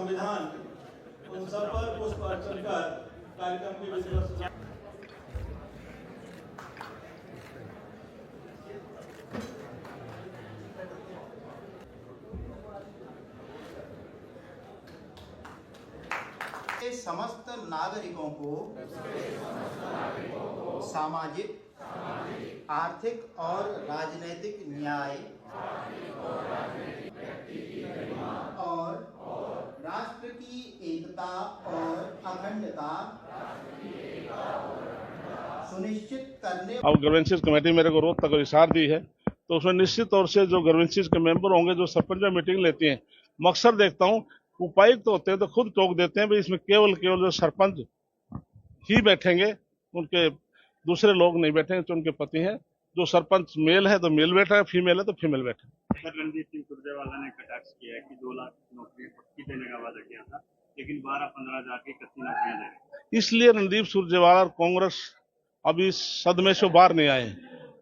संविधान उन सब पर पुष्प अर्चन कर कार्यक्रम की विधिवत समस्त नागरिकों को सामाजिक, आर्थिक और राजनीतिक न्याय और राष्ट्र की एकता और अखंडता सुनिश्चित करने। अब ग्रीवेंसेस कमेटी मेरे को रोज तक इशार दी है, तो उसमें निश्चित तौर से जो ग्रीवेंसेस के मेंबर होंगे, जो सरपंच में मीटिंग लेती हैं, मैं अक्सर देखता हूँ उपायुक्त होते हैं तो खुद टोक देते हैं भाई इसमें केवल जो सरपंच ही बैठेंगे, उनके दूसरे लोग नहीं बैठेंगे, तो उनके पति हैं। जो सरपंच मेल है तो मेल बैठा है, फीमेल है तो फीमेल बैठा है। रणदीप सिंह सुरजेवाला ने कटाक्ष किया है कि 2 लाख नौकरी पक्की देने का वादा किया था, लेकिन 12-15 हजार की कच्ची नौकरियां दे रहे। इसलिए रणदीप सुरजेवाला और कांग्रेस अभी सदमे से बाहर नहीं आए,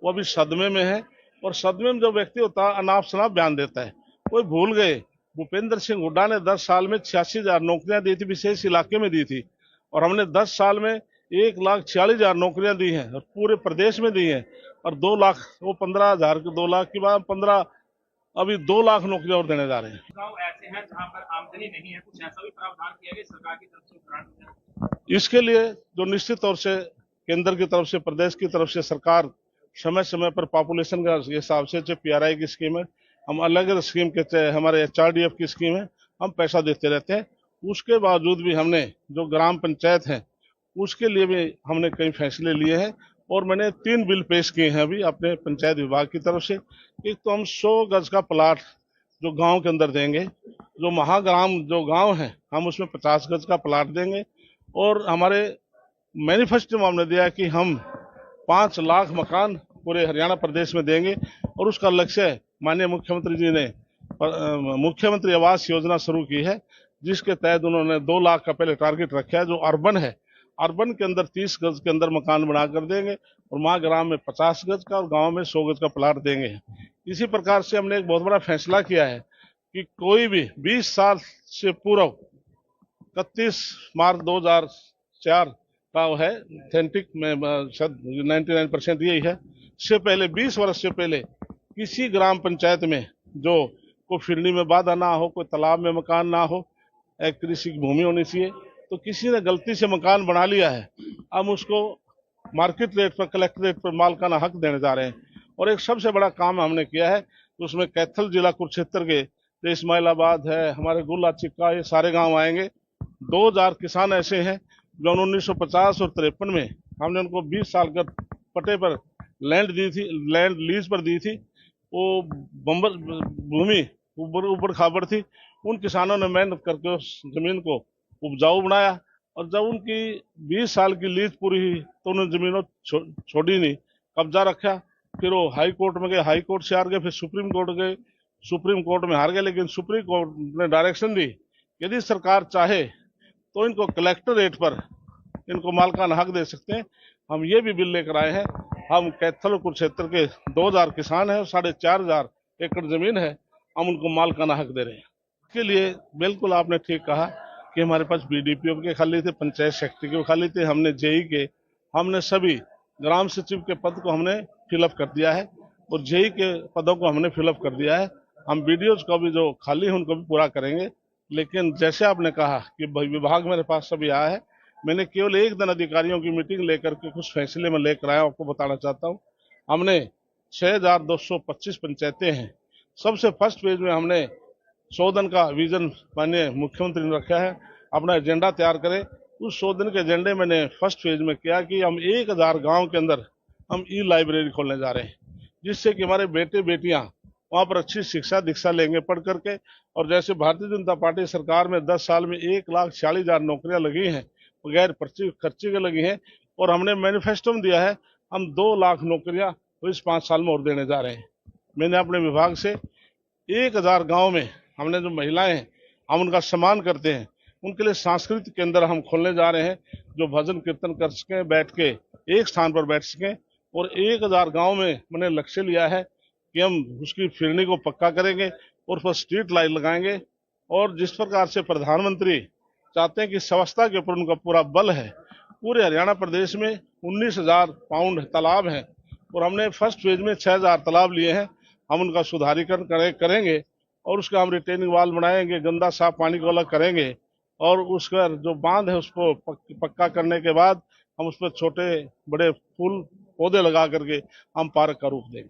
वो अभी सदमे में है। और सदमे में जो व्यक्ति होता है अनाप शनाप बयान देता है, वो भूल गए भूपेंद्र सिंह हुड्डा ने 10 साल में 86,000 नौकरियां दी थी, विशेष इलाके में दी थी, और हमने 10 साल में 1,46,000 नौकरियां दी हैं और पूरे प्रदेश में दी हैं। और 2 लाख, वो 15,000 के 2 लाख की बात 15, अभी 2 लाख नौकरियां और देने जा रहे हैं। गांव ऐसे हैं जहां पर आमदनी नहीं है, कुछ ऐसा भी प्रावधान किया गया सरकार की तरफ से? इसके लिए जो निश्चित तौर से केंद्र की तरफ से, प्रदेश की तरफ से सरकार समय समय पर पॉपुलेशन के हिसाब से, जो PRI की स्कीम है, हम अलग अलग स्कीम के, हमारे HRDF की स्कीम है, हम पैसा देते रहते हैं। उसके बावजूद भी हमने जो ग्राम पंचायत है उसके लिए भी हमने कई फैसले लिए हैं, और मैंने 3 बिल पेश किए हैं अभी अपने पंचायत विभाग की तरफ से। एक तो हम 100 गज का प्लाट जो गांव के अंदर देंगे, जो महाग्राम जो गांव है हम उसमें 50 गज का प्लाट देंगे, और हमारे मैनिफेस्टो में हमने दिया कि हम 5 लाख मकान पूरे हरियाणा प्रदेश में देंगे। और उसका लक्ष्य माननीय मुख्यमंत्री जी ने मुख्यमंत्री आवास योजना शुरू की है, जिसके तहत उन्होंने 2 लाख का पहले टारगेट रखा है। जो अर्बन है, अर्बन के अंदर 30 गज के अंदर मकान बना कर देंगे, और महाग्राम में 50 गज का और गांव में 100 गज का प्लाट देंगे। इसी प्रकार से हमने एक बहुत बड़ा फैसला किया है कि कोई भी 20 साल से पूर्व 31 मार्च 2004 का है ऑथेंटिक में 99% यही है, से पहले 20 वर्ष से पहले किसी ग्राम पंचायत में जो कोई फिरनी में बाधा ना हो, कोई तालाब में मकान ना हो, एक कृषि की भूमि होनी चाहिए। तो किसी ने गलती से मकान बना लिया है, हम उसको मार्केट रेट पर, कलेक्टर रेट पर मालिकाना हक देने जा रहे हैं। और एक सबसे बड़ा काम हमने किया है, उसमें कैथल जिला कुरुक्षेत्र के जो इस्माइलाबाद है, हमारे गुल्ला चिक्का, ये सारे गांव आएंगे। 2000 किसान ऐसे हैं जो 1950 और 53 में हमने उनको 20 साल का पट्टे पर लैंड दी थी, लैंड लीज पर दी थी। वो बंबर भूमि ऊपर खाबर थी, उन किसानों ने मेहनत करके उस जमीन को उपजाऊ बनाया। और जब उनकी 20 साल की लीज पूरी हुई तो उन्होंने जमीनों छोड़ी नहीं, कब्जा रखा। फिर वो हाई कोर्ट में गए, हाई कोर्ट से हार गए, फिर सुप्रीम कोर्ट गए, सुप्रीम कोर्ट में हार गए। लेकिन सुप्रीम कोर्ट ने डायरेक्शन दी, यदि सरकार चाहे तो इनको कलेक्टर रेट पर इनको मालिकाना हक दे सकते हैं। हम ये भी बिल लेकर आए हैं। हम कैथल कुरुक्षेत्र के 2000 किसान हैं और 4,500 एकड़ जमीन है, हम उनको मालिकाना हक दे रहे हैं। इसके लिए बिल्कुल आपने ठीक कहा कि हमारे पास BDPO के खाली थे, पंचायत सेक्रेटरी के खाली थे, हमने JE के, हमने सभी ग्राम सचिव के पद को हमने फिलअप कर दिया है, और JE के पदों को हमने फिलअप कर दिया है। हम BDOs को भी जो खाली है उनको भी पूरा करेंगे। लेकिन जैसे आपने कहा कि विभाग मेरे पास सभी आया है, मैंने केवल एक दिन अधिकारियों की मीटिंग लेकर के कुछ फैसले में लेकर आया, आपको बताना चाहता हूँ। हमने 6,225 पंचायतें हैं। सबसे फर्स्ट पेज में हमने 100 दिन का विजन माननीय मुख्यमंत्री ने रखा है, अपना एजेंडा तैयार करें। उस 100 दिन के एजेंडे मैंने फर्स्ट फेज में किया कि हम 1000 गांव के अंदर हम E-लाइब्रेरी खोलने जा रहे हैं, जिससे कि हमारे बेटे बेटियां वहां पर अच्छी शिक्षा दीक्षा लेंगे पढ़ करके। और जैसे भारतीय जनता पार्टी सरकार में 10 साल में 1,46,000 नौकरियां लगी हैं, बगैर खर्चे के लगी हैं, और हमने मैनिफेस्टो में दिया है हम 2 लाख नौकरियां तो इस 5 साल में और देने जा रहे हैं। मैंने अपने विभाग से 1000 गांव में हमने जो महिलाएं हैं हम उनका सम्मान करते हैं, उनके लिए सांस्कृतिक केंद्र हम खोलने जा रहे हैं, जो भजन कीर्तन कर सकें, बैठ के एक स्थान पर बैठ सकें। और 1000 गांव में मैंने लक्ष्य लिया है कि हम उसकी फिरनी को पक्का करेंगे और उस पर स्ट्रीट लाइट लगाएंगे, और जिस प्रकार से प्रधानमंत्री चाहते हैं कि स्वच्छता के ऊपर उनका पूरा बल है, पूरे हरियाणा प्रदेश में 19,000 पाउंड तालाब हैं और हमने फर्स्ट फेज में 6,000 तालाब लिए हैं। हम उनका सुधारीकरण करेंगे और उसका हम रिटेनिंग वाल बनाएंगे, गंदा साफ पानी को अलग करेंगे और उसका जो बांध है उसको पक्का करने के बाद हम उस पर छोटे बड़े फूल पौधे लगा करके हम पार्क का रूप देंगे।